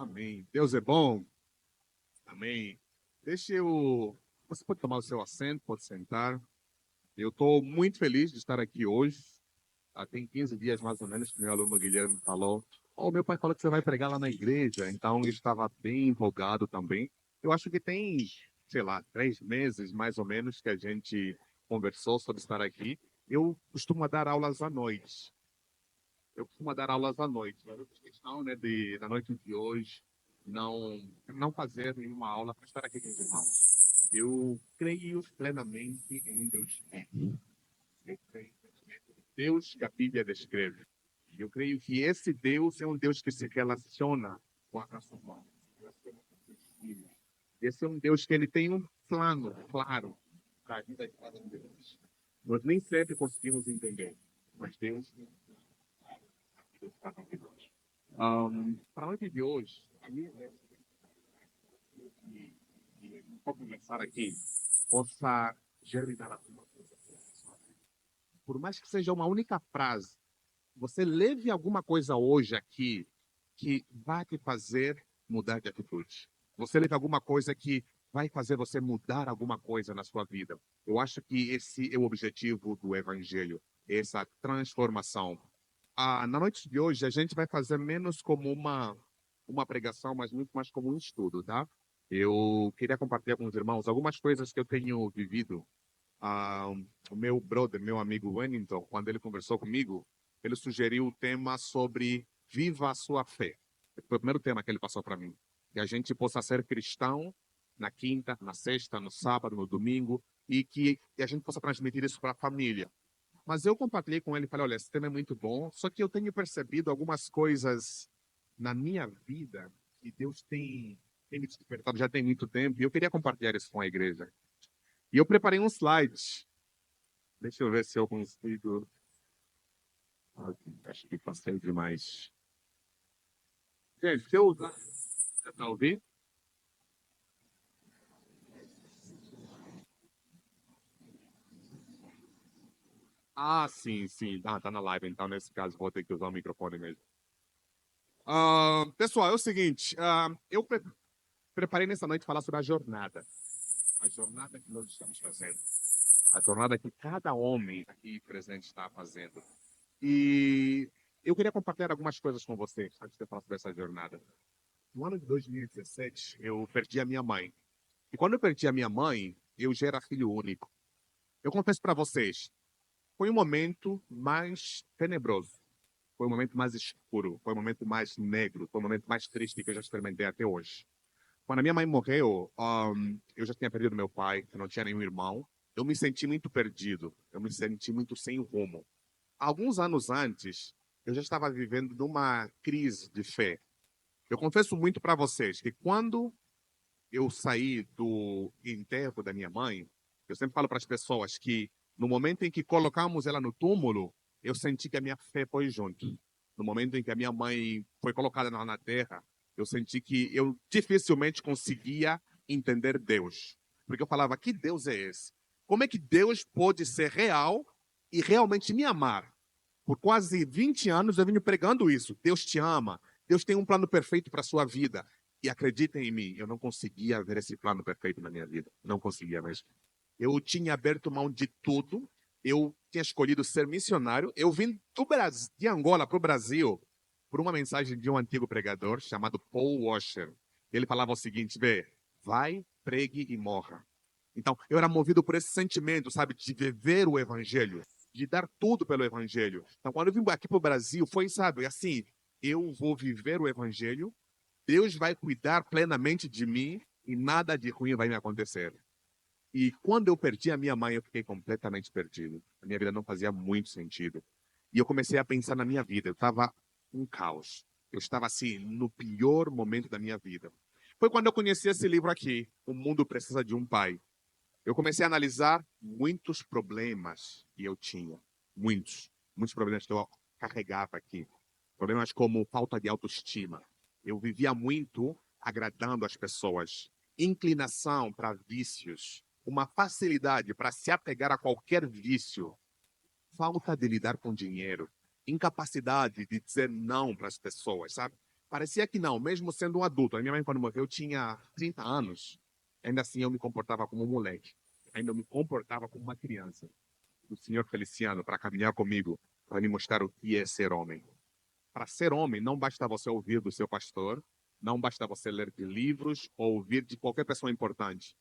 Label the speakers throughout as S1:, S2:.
S1: Amém. Deus é bom. Amém. Deixa eu. Você pode tomar o seu assento, pode sentar. Eu estou muito feliz de estar aqui hoje. Tem 15 dias mais ou menos que meu aluno Guilherme falou. Oh, meu pai falou que você vai pregar lá na igreja, então eu estava bem empolgado também. Eu acho que tem, sei lá, 3 meses mais ou menos que a gente conversou sobre estar aqui. Eu costumo dar aulas à noite. Mas eu fiz questão, né, na noite de hoje, não fazer nenhuma aula para estar aqui com os irmãos. Eu creio plenamente em um Deus vivo. Eu creio em Deus que a Bíblia descreve. Eu creio que esse Deus é um Deus que se relaciona com a raça humana. Esse é um Deus que ele tem um plano claro para a vida de cada um de nós. Nós nem sempre conseguimos entender, mas Deus tem um plano para a vida de nós. Para a noite de hoje, a minha ideia vou começar aqui, possa germinar alguma coisa. Por mais que seja uma única frase, você leve alguma coisa hoje aqui que vai te fazer mudar de atitude. Você leve alguma coisa que vai fazer você mudar alguma coisa na sua vida. Eu acho que esse é o objetivo do Evangelho, essa transformação. Na noite de hoje, a gente vai fazer menos como uma pregação, mas muito mais como um estudo, tá? Eu queria compartilhar com os irmãos algumas coisas que eu tenho vivido. Ah, o meu brother, meu amigo Wellington, quando ele conversou comigo, ele sugeriu o tema sobre viva a sua fé. Foi o primeiro tema que ele passou para mim. Que a gente possa ser cristão na quinta, na sexta, no sábado, no domingo, e que a gente possa transmitir isso para a família. Mas eu compartilhei com ele e falei, olha, esse tema é muito bom, só que eu tenho percebido algumas coisas na minha vida que Deus tem me despertado já tem muito tempo, e eu queria compartilhar isso com a igreja. E eu preparei um slide. Deixa eu ver se eu consigo. Acho que passei demais. Gente, se eu usar. Dá para ouvir? Sim, sim. Tá na live, então nesse caso vou ter que usar o microfone mesmo. Pessoal, é o seguinte. Eu preparei nessa noite falar sobre a jornada. A jornada que nós estamos fazendo. A jornada que cada homem aqui presente está fazendo. E eu queria compartilhar algumas coisas com vocês, antes de eu falar sobre essa jornada. No ano de 2017, eu perdi a minha mãe. E quando eu perdi a minha mãe, eu já era filho único. Eu confesso para vocês, foi o momento mais tenebroso, foi o momento mais escuro, foi o momento mais negro, foi o momento mais triste que eu já experimentei até hoje. Quando a minha mãe morreu, eu já tinha perdido meu pai, eu não tinha nenhum irmão. Eu me senti muito perdido, eu me senti muito sem rumo. Alguns anos antes, eu já estava vivendo numa crise de fé. Eu confesso muito para vocês que quando eu saí do enterro da minha mãe, eu sempre falo para as pessoas que no momento em que colocamos ela no túmulo, eu senti que a minha fé foi junto. No momento em que a minha mãe foi colocada na terra, eu senti que eu dificilmente conseguia entender Deus. Porque eu falava, que Deus é esse? Como é que Deus pode ser real e realmente me amar? Por quase 20 anos eu venho pregando isso. Deus te ama. Deus tem um plano perfeito para a sua vida. E acreditem em mim, eu não conseguia ver esse plano perfeito na minha vida. Não conseguia mesmo. Eu tinha aberto mão de tudo. Eu tinha escolhido ser missionário. Eu vim do Brasil, de Angola para o Brasil por uma mensagem de um antigo pregador chamado Paul Washer. Ele falava o seguinte: vê, vai, pregue e morra. Então, eu era movido por esse sentimento, sabe, de viver o evangelho, de dar tudo pelo evangelho. Então, quando eu vim aqui para o Brasil, foi, sabe, assim, eu vou viver o evangelho, Deus vai cuidar plenamente de mim e nada de ruim vai me acontecer. E quando eu perdi a minha mãe, eu fiquei completamente perdido. A minha vida não fazia muito sentido. E eu comecei a pensar na minha vida. Eu estava um caos. Eu estava assim no pior momento da minha vida. Foi quando eu conheci esse livro aqui, O Mundo Precisa de um Pai. Eu comecei a analisar muitos problemas que eu tinha. Muitos problemas que eu carregava aqui. Problemas como falta de autoestima. Eu vivia muito agradando as pessoas. Inclinação para vícios. Uma facilidade para se apegar a qualquer vício. Falta de lidar com dinheiro. Incapacidade de dizer não para as pessoas, sabe? Parecia que não, mesmo sendo um adulto. A minha mãe, quando morreu, eu tinha 30 anos. Ainda assim, eu me comportava como um moleque. Ainda me comportava como uma criança. O senhor Feliciano, para caminhar comigo, para me mostrar o que é ser homem. Para ser homem, não basta você ouvir do seu pastor, não basta você ler de livros ou ouvir de qualquer pessoa importante.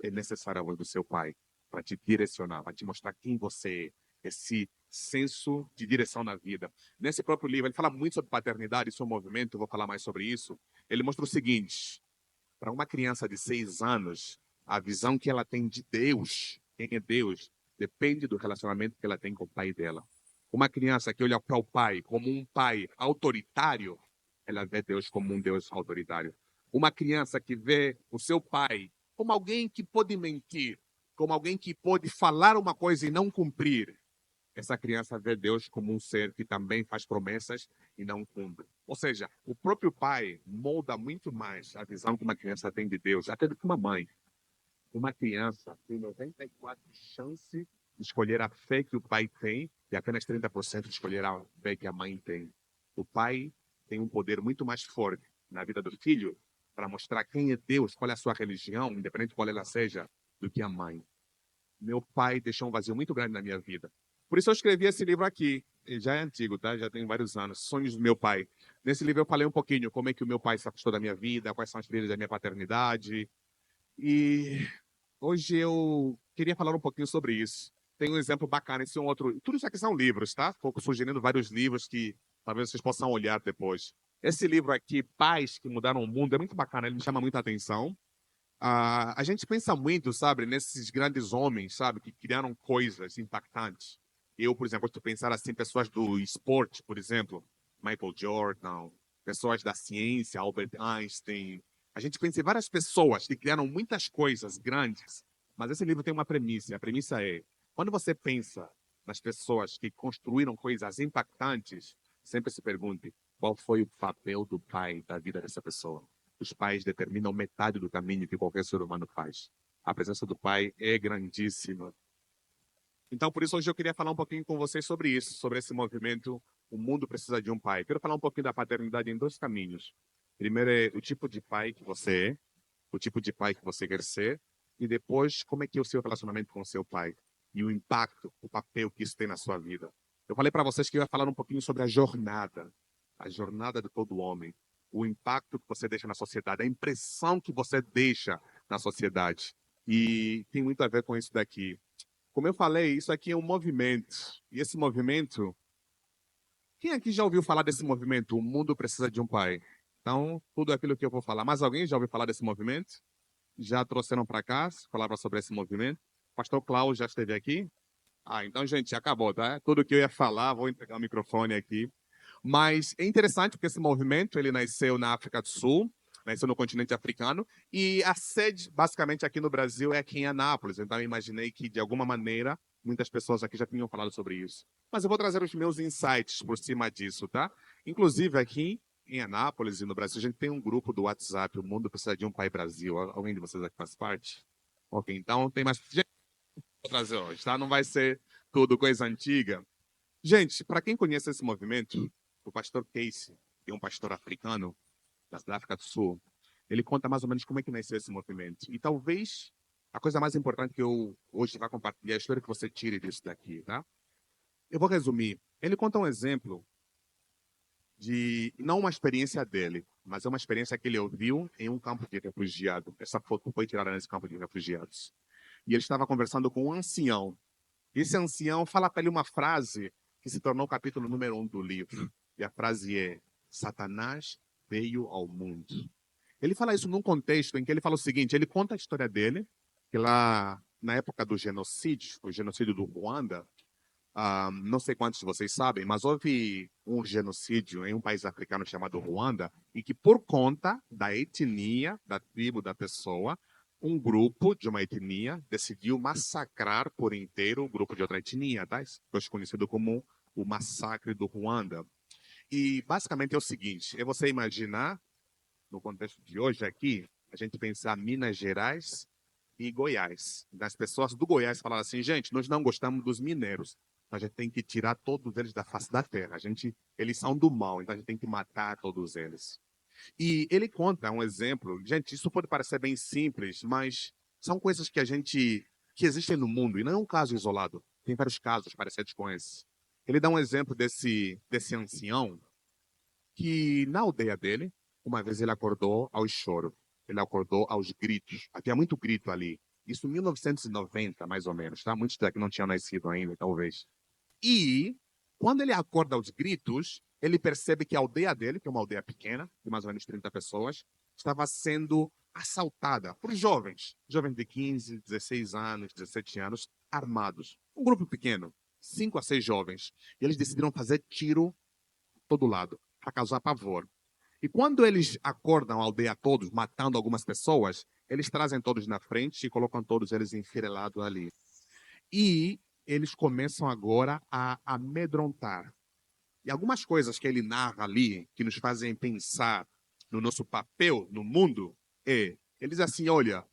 S1: É necessário a voz do seu pai para te direcionar, para te mostrar quem você é, esse senso de direção na vida. Nesse próprio livro, ele fala muito sobre paternidade e seu movimento, eu vou falar mais sobre isso. Ele mostra o seguinte: para uma criança de 6 anos, a visão que ela tem de Deus, quem é Deus, depende do relacionamento que ela tem com o pai dela. Uma criança que olha para o pai como um pai autoritário, ela vê Deus como um Deus autoritário. Uma criança que vê o seu pai como alguém que pode mentir, como alguém que pode falar uma coisa e não cumprir, essa criança vê Deus como um ser que também faz promessas e não cumpre. Ou seja, o próprio pai molda muito mais a visão que uma criança tem de Deus, até do que uma mãe. Uma criança tem 94% de chance de escolher a fé que o pai tem e apenas 30% de escolher a fé que a mãe tem. O pai tem um poder muito mais forte na vida do filho para mostrar quem é Deus, qual é a sua religião, independente de qual ela seja, do que a mãe. Meu pai deixou um vazio muito grande na minha vida. Por isso eu escrevi esse livro aqui. Ele já é antigo, tá? Já tem vários anos. Sonhos do meu pai. Nesse livro eu falei um pouquinho como é que o meu pai se afastou da minha vida, quais são as trilhas da minha paternidade. E hoje eu queria falar um pouquinho sobre isso. Tem um exemplo bacana, esse é um outro. Tudo isso aqui são livros, tá? Estou sugerindo vários livros que talvez vocês possam olhar depois. Esse livro aqui, Pais que Mudaram o Mundo, é muito bacana, ele me chama muita atenção. A gente pensa muito, sabe, nesses grandes homens, sabe, que criaram coisas impactantes. Eu, por exemplo, gosto de pensar assim, pessoas do esporte, por exemplo, Michael Jordan, pessoas da ciência, Albert Einstein. A gente pensa em várias pessoas que criaram muitas coisas grandes, mas esse livro tem uma premissa. E a premissa é, quando você pensa nas pessoas que construíram coisas impactantes, sempre se pergunte qual foi o papel do pai da vida dessa pessoa. Os pais determinam metade do caminho que qualquer ser humano faz. A presença do pai é grandíssima. Então, por isso, hoje eu queria falar um pouquinho com vocês sobre isso, sobre esse movimento O Mundo Precisa de um Pai. Quero falar um pouquinho da paternidade em dois caminhos. Primeiro é o tipo de pai que você é, o tipo de pai que você quer ser, e depois como é que é o seu relacionamento com o seu pai e o impacto, o papel que isso tem na sua vida. Eu falei para vocês que eu ia falar um pouquinho sobre a jornada de todo homem, o impacto que você deixa na sociedade, a impressão que você deixa na sociedade. E tem muito a ver com isso daqui. Como eu falei, isso aqui é um movimento. E esse movimento, quem aqui já ouviu falar desse movimento? O mundo precisa de um pai. Então, tudo aquilo que eu vou falar. Mais alguém já ouviu falar desse movimento? Já trouxeram para cá, falaram sobre esse movimento? Pastor Klaus já esteve aqui? Ah, então, gente, acabou, tá? Tudo que eu ia falar, vou entregar o microfone aqui. Mas é interessante porque esse movimento, ele nasceu na África do Sul, nasceu no continente africano, e a sede, basicamente, aqui no Brasil é aqui em Anápolis. Então, eu imaginei que, de alguma maneira, muitas pessoas aqui já tinham falado sobre isso. Mas eu vou trazer os meus insights por cima disso, tá? Inclusive, aqui em Anápolis e no Brasil, a gente tem um grupo do WhatsApp, O Mundo Precisa de um Pai Brasil. Alguém de vocês aqui faz parte? Ok, então tem mais gente para trazer hoje, tá? Não vai ser tudo coisa antiga. Gente, para quem conhece esse movimento, o pastor Casey, que é um pastor africano da África do Sul, ele conta mais ou menos como é que nasceu esse movimento. E talvez a coisa mais importante que eu hoje vou compartilhar é a história que você tire disso daqui, tá? Eu vou resumir. Ele conta um exemplo de, não uma experiência dele, mas é uma experiência que ele ouviu em um campo de refugiados. Essa foto foi tirada nesse campo de refugiados. E ele estava conversando com um ancião. Esse ancião fala para ele uma frase que se tornou o capítulo número 1 do livro. E a frase é: Satanás veio ao mundo. Ele fala isso num contexto em que ele fala o seguinte: ele conta a história dele, que lá na época do genocídio, o genocídio do Ruanda, não sei quantos de vocês sabem, mas houve um genocídio em um país africano chamado Ruanda, e que por conta da etnia, da tribo da pessoa, um grupo de uma etnia decidiu massacrar por inteiro o grupo de outra etnia, tá? Isso foi conhecido como o massacre do Ruanda. E basicamente é o seguinte: é você imaginar, no contexto de hoje aqui, a gente pensar Minas Gerais e Goiás. As pessoas do Goiás falaram assim: gente, nós não gostamos dos mineiros. A gente tem que tirar todos eles da face da terra. Eles são do mal, então a gente tem que matar todos eles. E ele conta um exemplo. Gente, isso pode parecer bem simples, mas são coisas que existem no mundo e não é um caso isolado. Tem vários casos parecidos com esse. Ele dá um exemplo desse ancião que na aldeia dele, uma vez ele acordou ao choro, ele acordou aos gritos. Havia muito grito ali. Isso em 1990, mais ou menos, tá? Muitos daqui não tinham nascido ainda, talvez. E quando ele acorda aos gritos, ele percebe que a aldeia dele, que é uma aldeia pequena, de mais ou menos 30 pessoas, estava sendo assaltada por jovens, jovens de 15, 16 anos, 17 anos, armados. Um grupo pequeno, 5 a 6 jovens. E eles decidiram fazer tiro todo lado, para causar pavor. E quando eles acordam a aldeia todos, matando algumas pessoas, eles trazem todos na frente e colocam todos eles enfileirados ali. E eles começam agora a amedrontar. E algumas coisas que ele narra ali, que nos fazem pensar no nosso papel no mundo, ele diz assim, olha,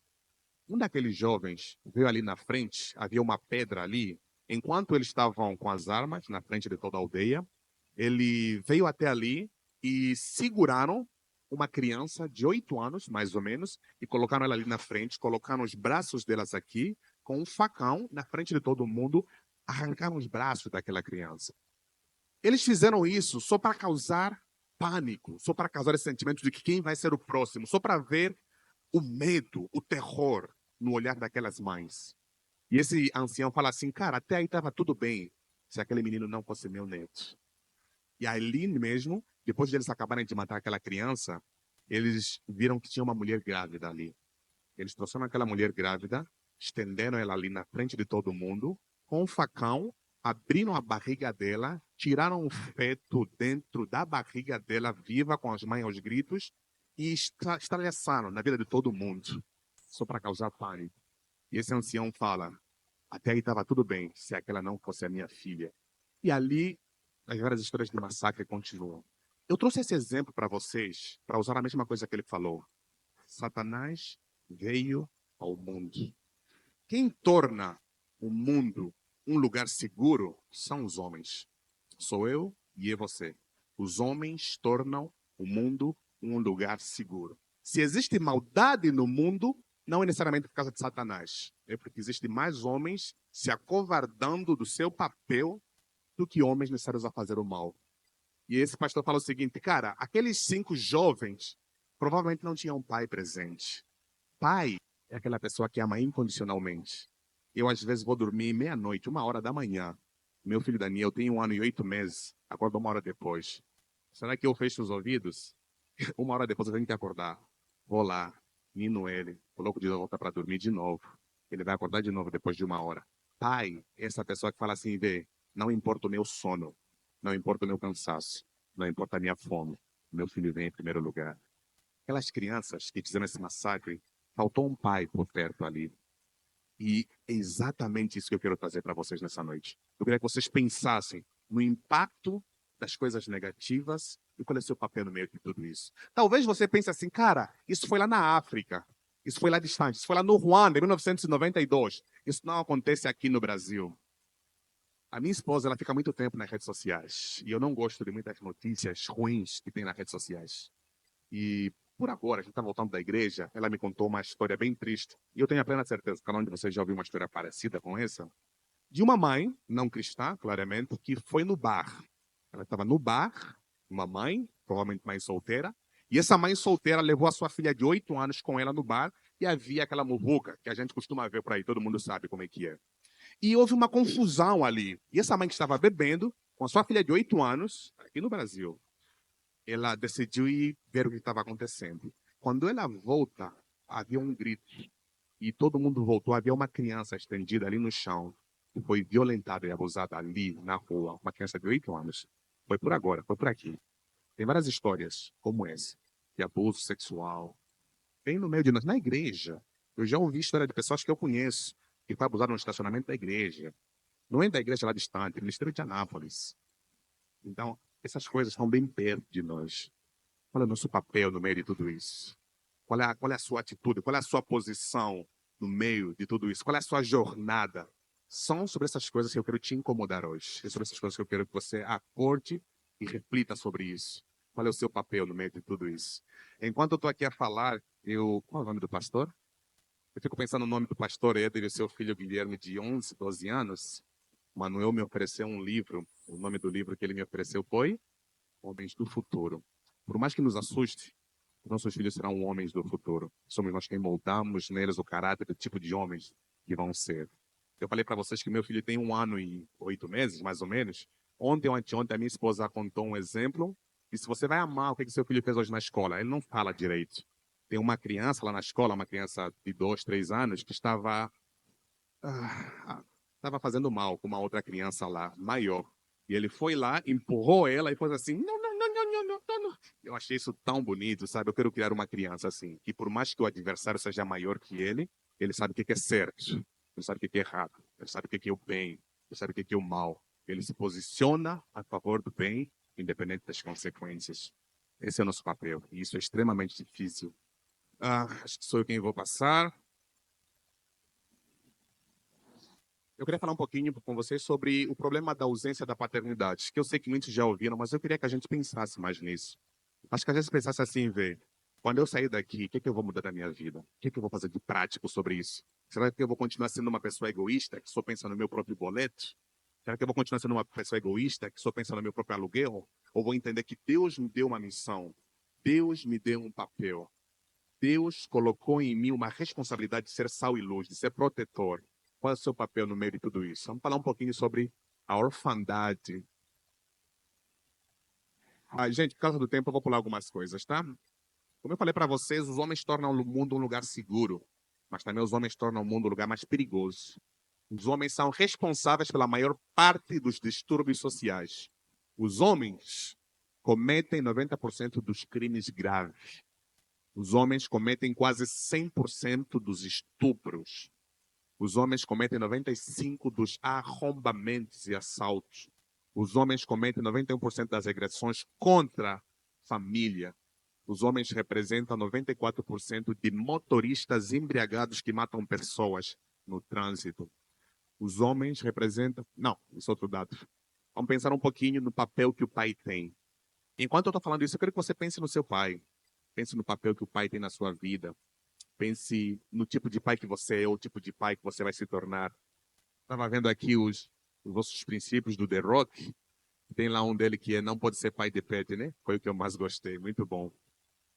S1: um daqueles jovens veio ali na frente, havia uma pedra ali, enquanto eles estavam com as armas na frente de toda a aldeia, ele veio até ali e seguraram uma criança de 8 anos, mais ou menos, e colocaram ela ali na frente, colocaram os braços delas aqui, com um facão na frente de todo mundo, arrancaram os braços daquela criança. Eles fizeram isso só para causar pânico, só para causar esse sentimento de que quem vai ser o próximo, só para ver o medo, o terror no olhar daquelas mães. E esse ancião fala assim, cara, até aí estava tudo bem se aquele menino não fosse meu neto. E ali mesmo, depois de eles acabarem de matar aquela criança, eles viram que tinha uma mulher grávida ali. Eles trouxeram aquela mulher grávida, estenderam ela ali na frente de todo mundo, com um facão, abriram a barriga dela, tiraram o feto dentro da barriga dela, viva, com as mãos aos gritos, e estralhaçaram na vida de todo mundo, só para causar pânico. E esse ancião fala, até aí estava tudo bem, se aquela não fosse a minha filha. E ali, as várias histórias de massacre continuam. Eu trouxe esse exemplo para vocês, para usar a mesma coisa que ele falou. Satanás veio ao mundo. Quem torna o mundo um lugar seguro são os homens. Sou eu e é você. Os homens tornam o mundo um lugar seguro. Se existe maldade no mundo, não é necessariamente por causa de Satanás. É porque existem mais homens se acovardando do seu papel do que homens necessários a fazer o mal. E esse pastor fala o seguinte, cara, aqueles 5 jovens provavelmente não tinham pai presente. Pai é aquela pessoa que ama incondicionalmente. Eu, às vezes, vou dormir meia-noite, 1 hora da manhã. Meu filho Daniel tem 1 ano e 8 meses, acorda 1 hora depois. Será que eu fecho os ouvidos? 1 hora depois eu tenho que acordar. Vou lá, nino ele, coloco de volta para dormir de novo. Ele vai acordar de novo depois de 1 hora. Pai é essa pessoa que fala assim, vê, não importa o meu sono, não importa o meu cansaço, não importa a minha fome. Meu filho vem em primeiro lugar. Aquelas crianças que fizeram esse massacre, faltou um pai por perto ali. E é exatamente isso que eu quero trazer para vocês nessa noite. Eu queria que vocês pensassem no impacto das coisas negativas e qual é o seu papel no meio de tudo isso. Talvez você pense assim, cara, isso foi lá na África, isso foi lá distante, isso foi lá no Ruanda, em 1992. Isso não acontece aqui no Brasil. A minha esposa, ela fica muito tempo nas redes sociais e eu não gosto de muitas notícias ruins que tem nas redes sociais. E por agora, a gente está voltando da igreja, ela me contou uma história bem triste. E eu tenho a plena certeza que cada um de vocês já ouviu uma história parecida com essa. De uma mãe, não cristã, claramente, que foi no bar. Ela estava no bar, uma mãe, provavelmente mãe solteira, e essa mãe solteira levou a sua filha de 8 anos com ela no bar e havia aquela muvuca que a gente costuma ver por aí, todo mundo sabe como é que é. E houve uma confusão ali. E essa mãe que estava bebendo, com a sua filha de 8 anos, aqui no Brasil, ela decidiu ir ver o que estava acontecendo. Quando ela volta, havia um grito. E todo mundo voltou. Havia uma criança estendida ali no chão, que foi violentada e abusada ali na rua. Uma criança de 8 anos. Foi por agora, foi por aqui. Tem várias histórias como essa, de abuso sexual. Bem no meio de nós, na igreja. Eu já ouvi história de pessoas que eu conheço, que foi abusado no estacionamento da igreja. Não é da igreja lá distante, no Ministério de Anápolis. Então, essas coisas estão bem perto de nós. Qual é o nosso papel no meio de tudo isso? Qual é a sua atitude? Qual é a sua posição no meio de tudo isso? Qual é a sua jornada? São sobre essas coisas que eu quero te incomodar hoje. É sobre essas coisas que eu quero que você acorde e reflita sobre isso. Qual é o seu papel no meio de tudo isso? Enquanto eu estou aqui a falar, qual é o nome do pastor? Eu fico pensando no nome do pastor, ele e seu filho Guilherme, de 11, 12 anos. Manuel me ofereceu um livro. O nome do livro que ele me ofereceu foi Homens do Futuro. Por mais que nos assuste, nossos filhos serão homens do futuro. Somos nós quem moldamos neles o caráter do tipo de homens que vão ser. Eu falei para vocês que meu filho tem 1 ano e 8 meses, mais ou menos. Ontem ou anteontem, a minha esposa contou um exemplo. E se você vai amar o que seu filho fez hoje na escola, ele não fala direito. Tem uma criança lá na escola, uma criança de 2, 3 anos, que estava fazendo mal com uma outra criança lá, maior. E ele foi lá, empurrou ela e foi assim, não, não, não, não, não, não, não, não. Eu achei isso tão bonito, sabe? Eu quero criar uma criança assim, que por mais que o adversário seja maior que ele sabe o que é certo, ele sabe o que é errado, ele sabe o que é o bem, ele sabe o que é o mal. Ele se posiciona a favor do bem, independente das consequências. Esse é o nosso papel, e isso é extremamente difícil. Acho que sou eu quem vou passar. Eu queria falar um pouquinho com vocês sobre o problema da ausência da paternidade, que eu sei que muitos já ouviram, mas eu queria que a gente pensasse mais nisso. Acho que a gente pensasse assim, ver, quando eu sair daqui, o que eu vou mudar da minha vida? O que eu vou fazer de prático sobre isso? Será que eu vou continuar sendo uma pessoa egoísta, que só pensa no meu próprio boleto? Será que eu vou continuar sendo uma pessoa egoísta, que só pensa no meu próprio aluguel? Ou vou entender que Deus me deu uma missão, Deus me deu um papel, Deus colocou em mim uma responsabilidade de ser sal e luz, de ser protetor. Qual é o seu papel no meio de tudo isso? Vamos falar um pouquinho sobre a orfandade. Gente, por causa do tempo, eu vou pular algumas coisas, tá? Como eu falei para vocês, os homens tornam o mundo um lugar seguro, mas também os homens tornam o mundo um lugar mais perigoso. Os homens são responsáveis pela maior parte dos distúrbios sociais. Os homens cometem 90% dos crimes graves. Os homens cometem quase 100% dos estupros. Os homens cometem 95% dos arrombamentos e assaltos. Os homens cometem 91% das agressões contra a família. Os homens representam 94% de motoristas embriagados que matam pessoas no trânsito. Os homens representam. Não, isso é outro dado. Vamos pensar um pouquinho no papel que o pai tem. Enquanto eu estou falando isso, eu quero que você pense no seu pai. Pense no papel que o pai tem na sua vida. Pense no tipo de pai que você é, ou o tipo de pai que você vai se tornar. Estava vendo aqui os nossos princípios do The Rock. Tem lá um dele que é não pode ser pai de pet, né? Foi o que eu mais gostei, muito bom.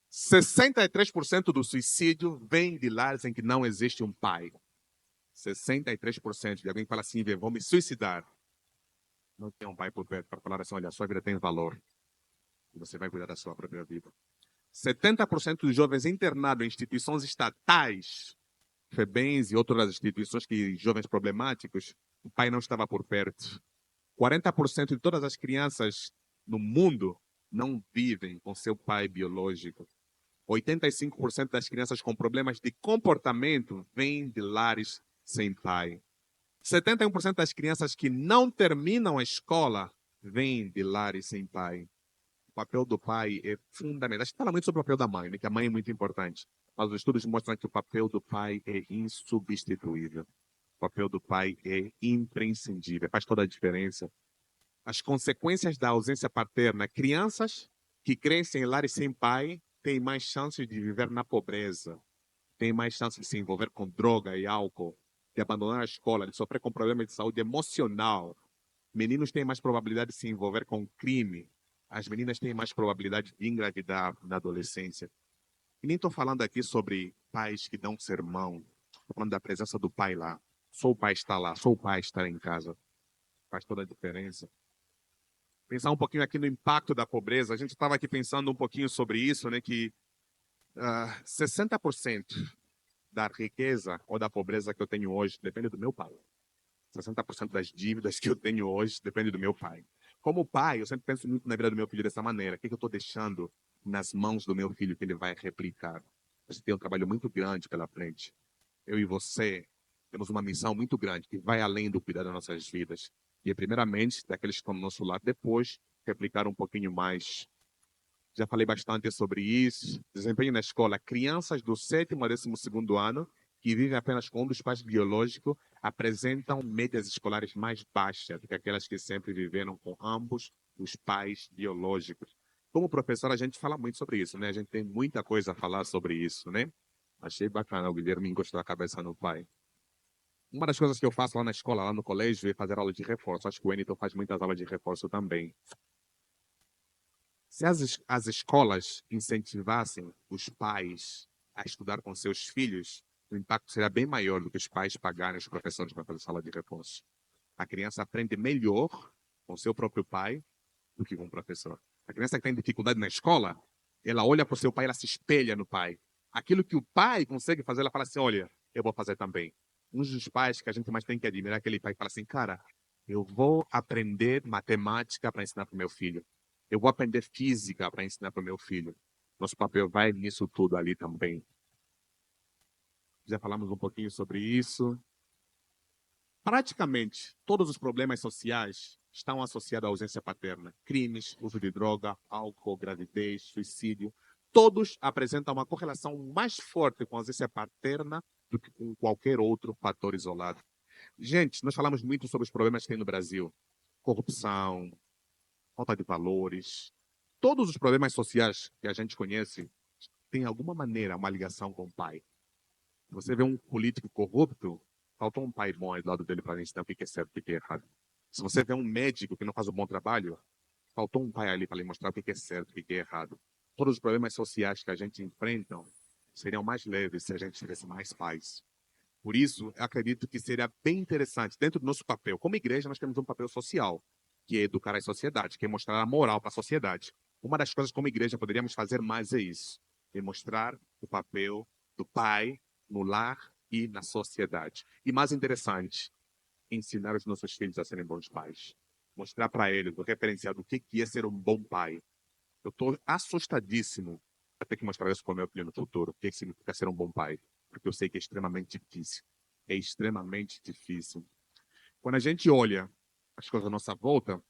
S1: 63% do suicídio vem de lares em que não existe um pai. 63% de alguém que fala assim, vou me suicidar. Não tem um pai por perto para falar assim, olha, a sua vida tem valor. E você vai cuidar da sua própria vida. 70% dos jovens internados em instituições estatais, FEBEMs e outras instituições que jovens problemáticos, o pai não estava por perto. 40% de todas as crianças no mundo não vivem com seu pai biológico. 85% das crianças com problemas de comportamento vêm de lares sem pai. 71% das crianças que não terminam a escola vêm de lares sem pai. O papel do pai é fundamental. A gente fala muito sobre o papel da mãe, né? Que a mãe é muito importante. Mas os estudos mostram que o papel do pai é insubstituível. O papel do pai é imprescindível, faz toda a diferença. As consequências da ausência paterna, crianças que crescem em lares sem pai têm mais chances de viver na pobreza, têm mais chances de se envolver com droga e álcool, de abandonar a escola, de sofrer com problemas de saúde emocional. Meninos têm mais probabilidade de se envolver com crime. As meninas têm mais probabilidade de engravidar na adolescência. E nem estou falando aqui sobre pais que dão sermão. Estou falando da presença do pai lá. Só o pai está lá, só o pai está em casa. Faz toda a diferença. Pensar um pouquinho aqui no impacto da pobreza. A gente estava aqui pensando um pouquinho sobre isso, né? Que 60% da riqueza ou da pobreza que eu tenho hoje depende do meu pai. 60% das dívidas que eu tenho hoje depende do meu pai. Como pai, eu sempre penso muito na vida do meu filho dessa maneira. O que eu estou deixando nas mãos do meu filho que ele vai replicar? A gente tem um trabalho muito grande pela frente. Eu e você temos uma missão muito grande que vai além do cuidar das nossas vidas. E, primeiramente, daqueles que estão do nosso lado, depois, replicar um pouquinho mais. Já falei bastante sobre isso. Desempenho na escola. Crianças do 7º a 12º ano que que vivem apenas com um dos pais biológicos apresentam médias escolares mais baixas do que aquelas que sempre viveram com ambos os pais biológicos. Como professor, a gente fala muito sobre isso, né? A gente tem muita coisa a falar sobre isso, né? Achei bacana o Guilherme encostar a cabeça no pai. Uma das coisas que eu faço lá na escola, lá no colégio, é fazer aula de reforço. Acho que o Wellington faz muitas aulas de reforço também. Se as escolas incentivassem os pais a estudar com seus filhos, o impacto seria bem maior do que os pais pagarem os professores para fazer sala de reforço. A criança aprende melhor com seu próprio pai do que com o professor. A criança que tem dificuldade na escola, ela olha para o seu pai, ela se espelha no pai. Aquilo que o pai consegue fazer, ela fala assim, olha, eu vou fazer também. Um dos pais que a gente mais tem que admirar é aquele pai que fala assim, cara, eu vou aprender matemática para ensinar para o meu filho. Eu vou aprender física para ensinar para o meu filho. Nosso papel vai nisso tudo ali também. Já falamos um pouquinho sobre isso. Praticamente todos os problemas sociais estão associados à ausência paterna. Crimes, uso de droga, álcool, gravidez, suicídio. Todos apresentam uma correlação mais forte com a ausência paterna do que com qualquer outro fator isolado. Gente, nós falamos muito sobre os problemas que tem no Brasil. Corrupção, falta de valores. Todos os problemas sociais que a gente conhece têm, de alguma maneira, uma ligação com o pai. Você vê um político corrupto, faltou um pai bom aí do lado dele para ensinar o que é certo e o que é errado. Se você vê um médico que não faz um bom trabalho, faltou um pai ali para lhe mostrar o que é certo e o que é errado. Todos os problemas sociais que a gente enfrenta seriam mais leves se a gente tivesse mais pais. Por isso, eu acredito que seria bem interessante, dentro do nosso papel, como igreja, nós temos um papel social, que é educar a sociedade, que é mostrar a moral para a sociedade. Uma das coisas como igreja poderíamos fazer mais é isso, é mostrar o papel do pai no lar e na sociedade. E mais interessante, ensinar os nossos filhos a serem bons pais. Mostrar para eles o referencial do que é ser um bom pai. Eu estou assustadíssimo para ter que mostrar isso para o meu filho no futuro, o que significa ser um bom pai. Porque eu sei que é extremamente difícil. É extremamente difícil. Quando a gente olha as coisas à nossa volta,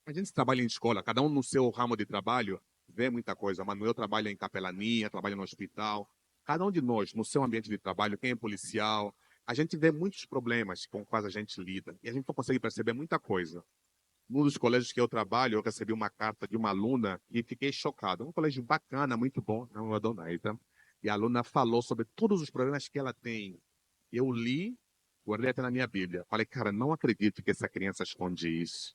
S1: a gente trabalha em escola, cada um no seu ramo de trabalho, vê muita coisa. O Manuel trabalha em capelania, trabalha no hospital. Cada um de nós, no seu ambiente de trabalho, quem é policial, a gente vê muitos problemas com os quais a gente lida. E a gente não consegue perceber muita coisa. Num dos colégios que eu trabalho, eu recebi uma carta de uma aluna e fiquei chocado. Um colégio bacana, muito bom, não é Donaita. E a aluna falou sobre todos os problemas que ela tem. Eu li, guardei até na minha Bíblia. Falei, cara, não acredito que essa criança esconde isso.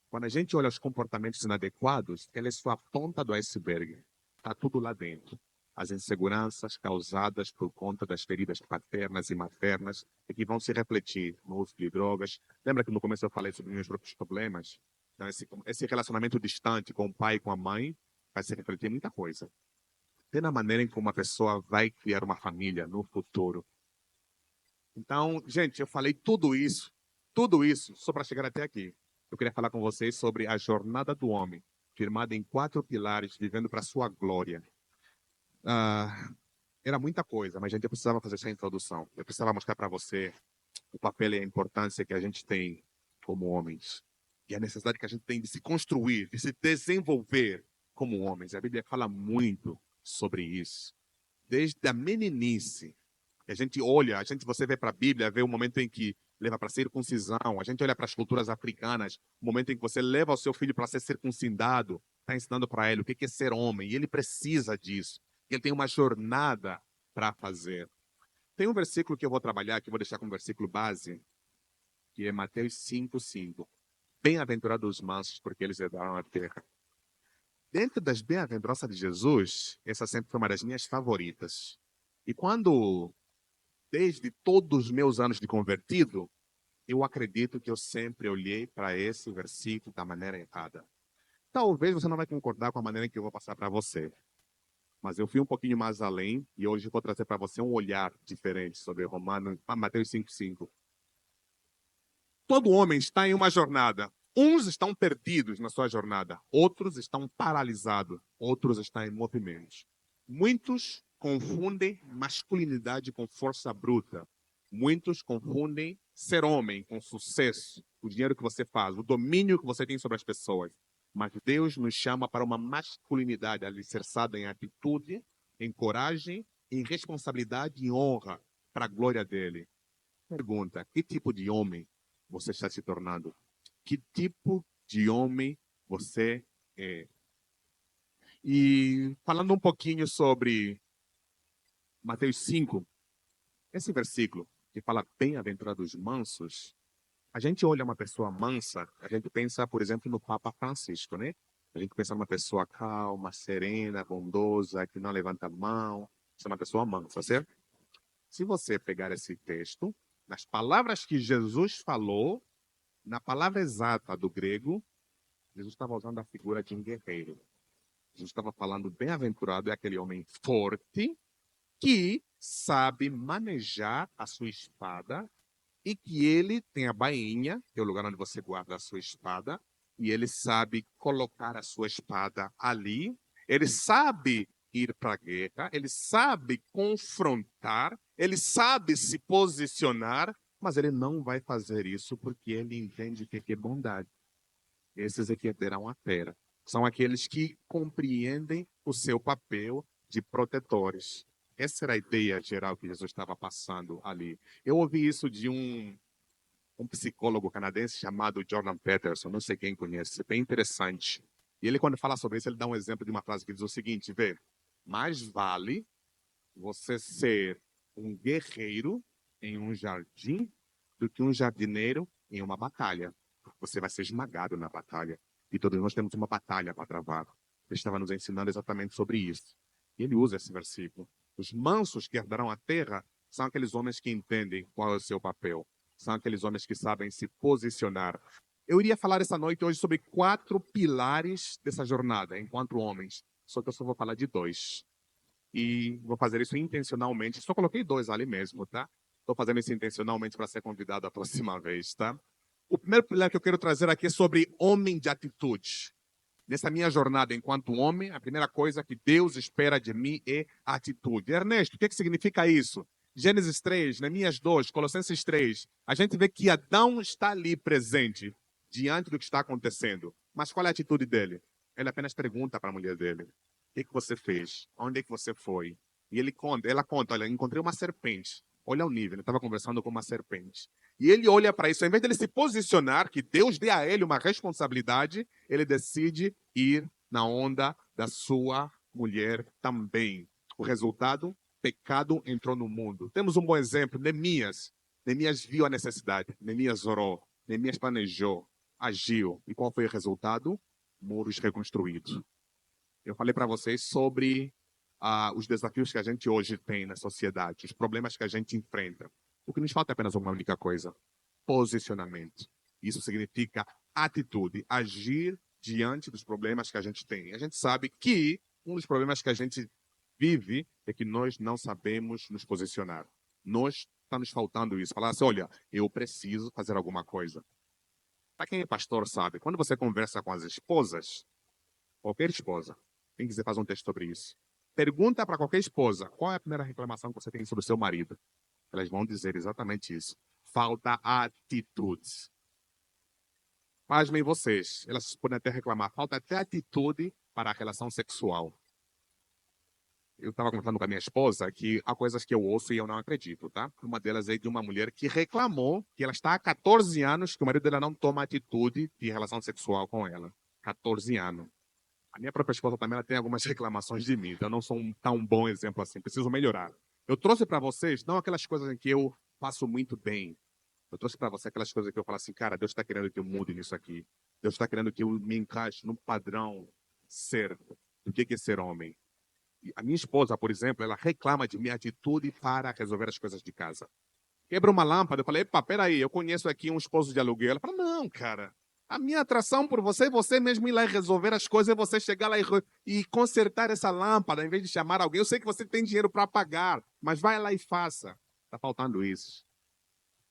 S1: Quando a gente olha os comportamentos inadequados, ela é só a ponta do iceberg. Está tudo lá dentro. As inseguranças causadas por conta das feridas paternas e maternas e que vão se refletir no uso de drogas. Lembra que no começo eu falei sobre meus próprios problemas? Então, esse relacionamento distante com o pai e com a mãe vai se refletir em muita coisa. Até na maneira em como uma pessoa vai criar uma família no futuro. Então, gente, eu falei tudo isso, só para chegar até aqui. Eu queria falar com vocês sobre a jornada do homem, firmada em 4 pilares, vivendo para a sua glória. Ah, era muita coisa, mas a gente precisava fazer essa introdução. Eu precisava mostrar para você o papel e a importância que a gente tem como homens. E a necessidade que a gente tem de se construir, de se desenvolver como homens. A Bíblia fala muito sobre isso. Desde a meninice, a gente olha, você vê para a Bíblia, vê o momento em que leva para a circuncisão, a gente olha para as culturas africanas, o momento em que você leva o seu filho para ser circuncidado, está ensinando para ele o que é ser homem, e ele precisa disso. Ele tem uma jornada para fazer. Tem um versículo que eu vou trabalhar, que eu vou deixar como versículo base, que é Mateus 5:5. Bem-aventurados os mansos, porque eles herdarão a terra. Dentro das bem-aventuranças de Jesus, essa sempre foi uma das minhas favoritas. E quando, desde todos os meus anos de convertido, eu acredito que eu sempre olhei para esse versículo da maneira errada. Talvez você não vai concordar com a maneira que eu vou passar para você, mas eu fui um pouquinho mais além e hoje eu vou trazer para você um olhar diferente sobre Mateus 5:5. Todo homem está em uma jornada. Uns estão perdidos na sua jornada, outros estão paralisados, outros estão em movimento. Muitos confundem masculinidade com força bruta. Muitos confundem ser homem com sucesso, o dinheiro que você faz, o domínio que você tem sobre as pessoas. Mas Deus nos chama para uma masculinidade alicerçada em atitude, em coragem em responsabilidade e honra para a glória dele. Pergunta: que tipo de homem você está se tornando? Que tipo de homem você é? E falando um pouquinho sobre Mateus 5, esse versículo que fala bem-aventurados mansos, a gente olha uma pessoa mansa, a gente pensa, por exemplo, no Papa Francisco, né? A gente pensa numa pessoa calma, serena, bondosa, que não levanta a mão. Isso é uma pessoa mansa, certo? Se você pegar esse texto, nas palavras que Jesus falou, na palavra exata do grego, Jesus estava usando a figura de um guerreiro. Jesus estava falando bem-aventurado é aquele homem forte que sabe manejar a sua espada e que ele tem a bainha, que é o lugar onde você guarda a sua espada, e ele sabe colocar a sua espada ali, ele sabe ir para a guerra, ele sabe confrontar, ele sabe se posicionar, mas ele não vai fazer isso porque ele entende que é bondade. Esses é que terão a terra. São aqueles que compreendem o seu papel de protetores. Essa era a ideia geral que Jesus estava passando ali. Eu ouvi isso de um psicólogo canadense chamado Jordan Peterson, não sei quem conhece, é bem interessante. E ele, quando fala sobre isso, ele dá um exemplo de uma frase que diz o seguinte: vê, mais vale você ser um guerreiro em um jardim do que um jardineiro em uma batalha. Você vai ser esmagado na batalha. E todos nós temos uma batalha para travar. Ele estava nos ensinando exatamente sobre isso. E ele usa esse versículo. Os mansos que herdarão a terra são aqueles homens que entendem qual é o seu papel. São aqueles homens que sabem se posicionar. Eu iria falar essa noite hoje sobre 4 pilares dessa jornada, enquanto homens. Só que eu só vou falar de 2. E vou fazer isso intencionalmente. Só coloquei 2 ali mesmo, tá? Estou fazendo isso intencionalmente para ser convidado a próxima vez, tá? O primeiro pilar que eu quero trazer aqui é sobre homem de atitude. Nessa minha jornada enquanto homem, a primeira coisa que Deus espera de mim é atitude. Ernesto, o que significa isso? Gênesis 3, Neemias 2, Colossenses 3, a gente vê que Adão está ali presente, diante do que está acontecendo. Mas qual é a atitude dele? Ele apenas pergunta para a mulher dele: o que você fez? Onde é que você foi? E ela conta, olha, encontrei uma serpente. Olha o nível, ele estava conversando com uma serpente. E ele olha para isso, ao invés de ele se posicionar, que Deus dê a ele uma responsabilidade, ele decide ir na onda da sua mulher também. O resultado? Pecado entrou no mundo. Temos um bom exemplo, Neemias. Neemias viu a necessidade, Neemias orou, Neemias planejou, agiu. E qual foi o resultado? Muros reconstruídos. Eu falei para vocês sobre os desafios que a gente hoje tem na sociedade, os problemas que a gente enfrenta. O que nos falta é apenas uma única coisa: posicionamento. Isso significa atitude, agir diante dos problemas que a gente tem. A gente sabe que um dos problemas que a gente vive é que nós não sabemos nos posicionar. Nós está nos faltando isso. Falar assim, olha, eu preciso fazer alguma coisa. Para quem é pastor sabe, quando você conversa com as esposas, qualquer esposa, tem que você fazer um texto sobre isso. Pergunta para qualquer esposa qual é a primeira reclamação que você tem sobre o seu marido. Elas vão dizer exatamente isso. Falta atitude. Pasmem vocês, elas podem até reclamar, falta até atitude para a relação sexual. Eu estava conversando com a minha esposa que há coisas que eu ouço e eu não acredito, tá? Uma delas é de uma mulher que reclamou que ela está há 14 anos que o marido dela não toma atitude de relação sexual com ela. 14 anos. A minha própria esposa também ela tem algumas reclamações de mim, então eu não sou um tão bom exemplo assim, preciso melhorar. Eu trouxe para vocês, não aquelas coisas em que eu faço muito bem. Eu trouxe para você aquelas coisas que eu falo assim, cara, Deus está querendo que eu mude nisso aqui. Deus está querendo que eu me encaixe no padrão certo do que é ser homem. E a minha esposa, por exemplo, ela reclama de minha atitude para resolver as coisas de casa. Quebra uma lâmpada, eu falei, epa, peraí, eu conheço aqui um esposo de aluguel. Ela fala, não, cara, a minha atração por você é você mesmo ir lá e resolver as coisas, é você chegar lá e consertar essa lâmpada, em vez de chamar alguém. Eu sei que você tem dinheiro para pagar, mas vai lá e faça. Está faltando isso.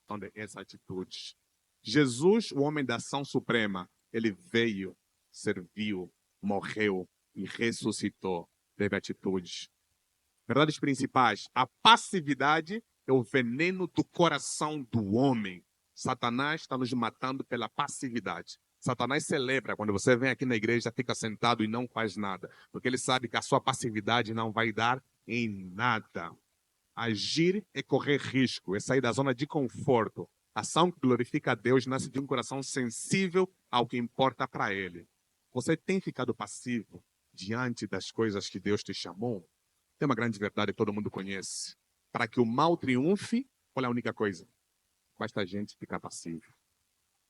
S1: Onde essa atitude. Jesus, o homem da ação suprema, ele veio, serviu, morreu e ressuscitou. Teve atitude. Verdades principais. A passividade é o veneno do coração do homem. Satanás está nos matando pela passividade. Satanás celebra quando você vem aqui na igreja, fica sentado e não faz nada. Porque ele sabe que a sua passividade não vai dar em nada. Agir é correr risco, é sair da zona de conforto. Ação que glorifica a Deus nasce de um coração sensível ao que importa para Ele. Você tem ficado passivo diante das coisas que Deus te chamou? Tem uma grande verdade que todo mundo conhece. Para que o mal triunfe, qual é a única coisa? Basta a gente ficar passivo.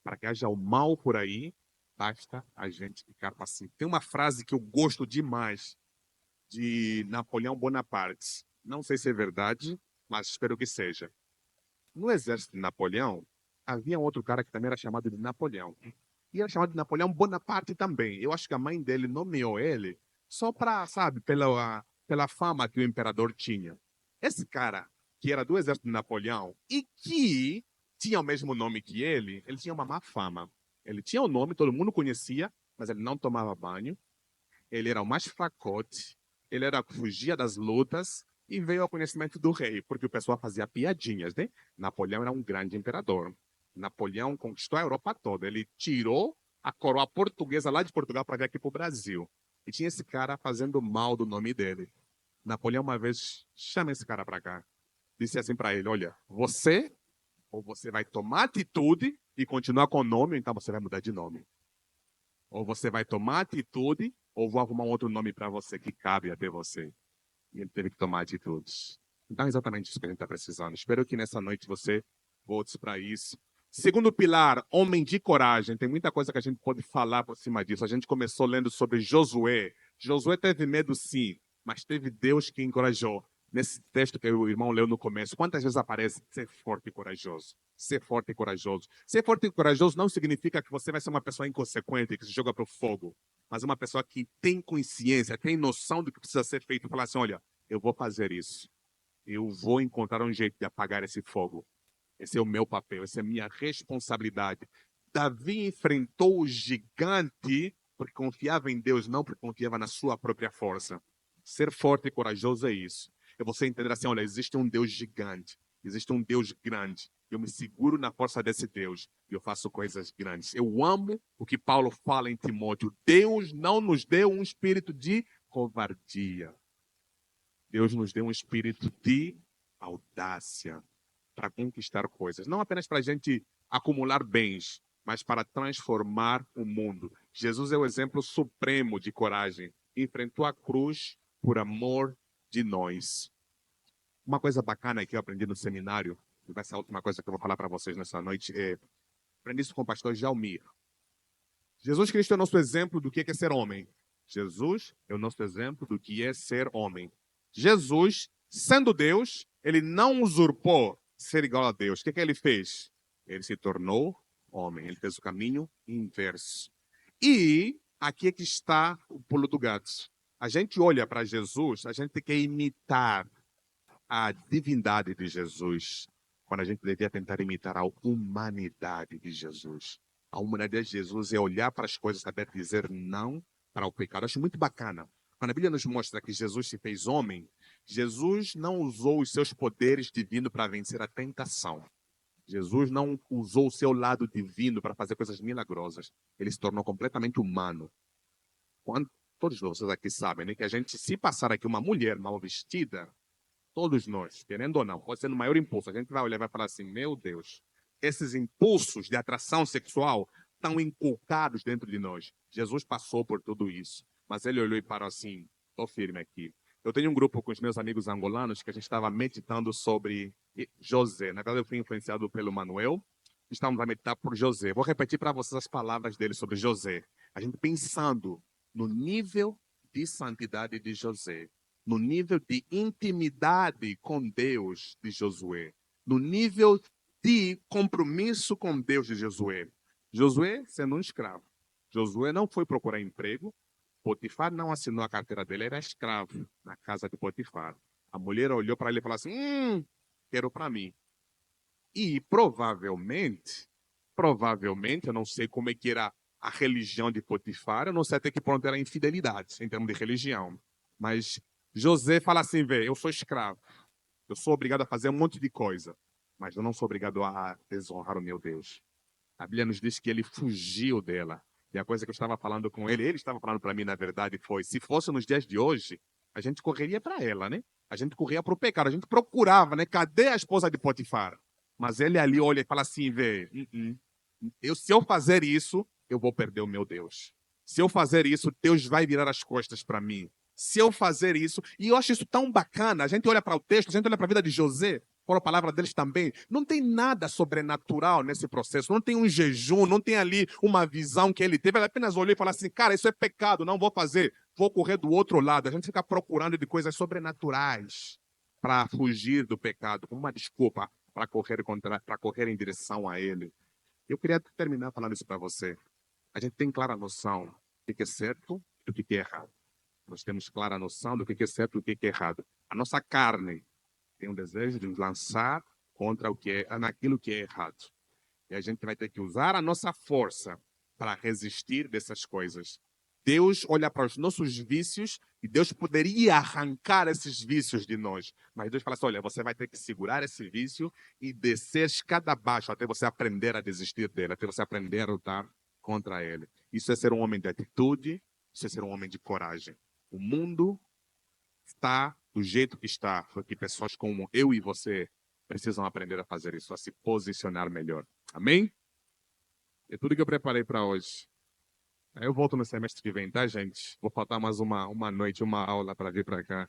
S1: Para que haja o mal por aí, basta a gente ficar passivo. Tem uma frase que eu gosto demais de Napoleão Bonaparte. Não sei se é verdade, mas espero que seja. No exército de Napoleão, havia outro cara que também era chamado de Napoleão. E era chamado de Napoleão Bonaparte também. Eu acho que a mãe dele nomeou ele só para, sabe, pela fama que o imperador tinha. Esse cara, que era do exército de Napoleão e que tinha o mesmo nome que ele tinha uma má fama. Ele tinha o nome, todo mundo conhecia, mas ele não tomava banho. Ele era o mais fracote, ele era fugia das lutas e veio ao conhecimento do rei, porque o pessoal fazia piadinhas, né? Napoleão era um grande imperador. Napoleão conquistou a Europa toda. Ele tirou a coroa portuguesa lá de Portugal para vir aqui para o Brasil. E tinha esse cara fazendo mal do nome dele. Napoleão uma vez chama esse cara para cá. Disse assim para ele: olha, você ou você vai tomar atitude e continuar com o nome, ou então você vai mudar de nome. Ou você vai tomar atitude, ou vou arrumar um outro nome para você que cabe até você. E ele teve que tomar atitudes. Então é exatamente isso que a gente está precisando. Espero que nessa noite você volte para isso. Segundo pilar, homem de coragem. Tem muita coisa que a gente pode falar por cima disso. A gente começou lendo sobre Josué. Josué teve medo, sim, mas teve Deus que encorajou. Nesse texto que o irmão leu no começo, quantas vezes aparece ser forte e corajoso? Ser forte e corajoso. Ser forte e corajoso não significa que você vai ser uma pessoa inconsequente, que se joga para o fogo, mas uma pessoa que tem consciência, tem noção do que precisa ser feito e falar assim: olha, eu vou fazer isso. Eu vou encontrar um jeito de apagar esse fogo. Esse é o meu papel, essa é a minha responsabilidade. Davi enfrentou o gigante porque confiava em Deus, não porque confiava na sua própria força. Ser forte e corajoso é isso. É você entender assim: olha, existe um Deus gigante, existe um Deus grande. Eu me seguro na força desse Deus e eu faço coisas grandes. Eu amo o que Paulo fala em Timóteo. Deus não nos deu um espírito de covardia. Deus nos deu um espírito de audácia para conquistar coisas. Não apenas para a gente acumular bens, mas para transformar o mundo. Jesus é o exemplo supremo de coragem. Enfrentou a cruz por amor de nós. Uma coisa bacana que eu aprendi no seminário, e vai ser a última coisa que eu vou falar para vocês nessa noite, é aprendi isso com o pastor Jalmir. Jesus Cristo é o nosso exemplo do que é ser homem. Jesus é o nosso exemplo do que é ser homem. Jesus, sendo Deus, ele não usurpou ser igual a Deus. O que ele fez? Ele se tornou homem. Ele fez o caminho inverso. E aqui é que está o pulo do gato. A gente olha para Jesus, a gente quer imitar a divindade de Jesus, quando a gente devia tentar imitar a humanidade de Jesus. A humanidade de Jesus é olhar para as coisas, saber dizer não para o pecado. Eu acho muito bacana. Quando a Bíblia nos mostra que Jesus se fez homem, Jesus não usou os seus poderes divinos para vencer a tentação. Jesus não usou o seu lado divino para fazer coisas milagrosas. Ele se tornou completamente humano. Quando, todos vocês aqui sabem, né, que a gente, se passar aqui uma mulher mal vestida, todos nós, querendo ou não, pode ser no maior impulso. A gente vai olhar e vai falar assim: meu Deus, esses impulsos de atração sexual estão inculcados dentro de nós. Jesus passou por tudo isso, mas ele olhou e parou assim: estou firme aqui. Eu tenho um grupo com os meus amigos angolanos que a gente estava meditando sobre José. Na verdade, eu fui influenciado pelo Manuel. Estamos a meditar por José. Vou repetir para vocês as palavras dele sobre José. A gente pensando no nível de santidade de José, no nível de intimidade com Deus de Josué, no nível de compromisso com Deus de Josué. Josué sendo um escravo. Josué não foi procurar emprego. Potifar não assinou a carteira dele, era escravo na casa de Potifar. A mulher olhou para ele e falou assim: quero para mim. E provavelmente, eu não sei como é que era a religião de Potifar, eu não sei até que ponto era a infidelidade em termos de religião. Mas José fala assim: vê, eu sou escravo, eu sou obrigado a fazer um monte de coisa, mas eu não sou obrigado a desonrar o meu Deus. A Bíblia nos diz que ele fugiu dela. E a coisa que eu estava falando com ele estava falando para mim, na verdade, foi: se fosse nos dias de hoje, a gente correria para ela, né? A gente corria para o pecado, a gente procurava, né? Cadê a esposa de Potifar? Mas ele ali olha e fala assim, vê, se eu fazer isso, eu vou perder o meu Deus. Se eu fazer isso, Deus vai virar as costas para mim. Se eu fazer isso, e eu acho isso tão bacana, a gente olha para o texto, a gente olha para a vida de José, fora a palavra deles também, não tem nada sobrenatural nesse processo, não tem um jejum, não tem ali uma visão que ele teve, ele apenas olhou e falou assim, cara, isso é pecado, não vou fazer, vou correr do outro lado. A gente fica procurando de coisas sobrenaturais para fugir do pecado, como uma desculpa para correr em direção a ele. Eu queria terminar falando isso para você. A gente tem clara noção do que é certo e do que é errado. Nós temos clara noção do que é certo e do que é errado. A nossa carne tem um desejo de nos lançar contra naquilo que é errado. E a gente vai ter que usar a nossa força para resistir dessas coisas. Deus olha para os nossos vícios e Deus poderia arrancar esses vícios de nós. Mas Deus fala assim, olha, você vai ter que segurar esse vício e descer escada abaixo até você aprender a desistir dele, até você aprender a lutar contra ele. Isso é ser um homem de atitude, isso é ser um homem de coragem. O mundo está do jeito que está, porque pessoas como eu e você precisam aprender a fazer isso, a se posicionar melhor. Amém? É tudo que eu preparei para hoje. Eu volto no semestre que vem, tá, gente? Vou faltar mais uma noite, uma aula para vir para cá.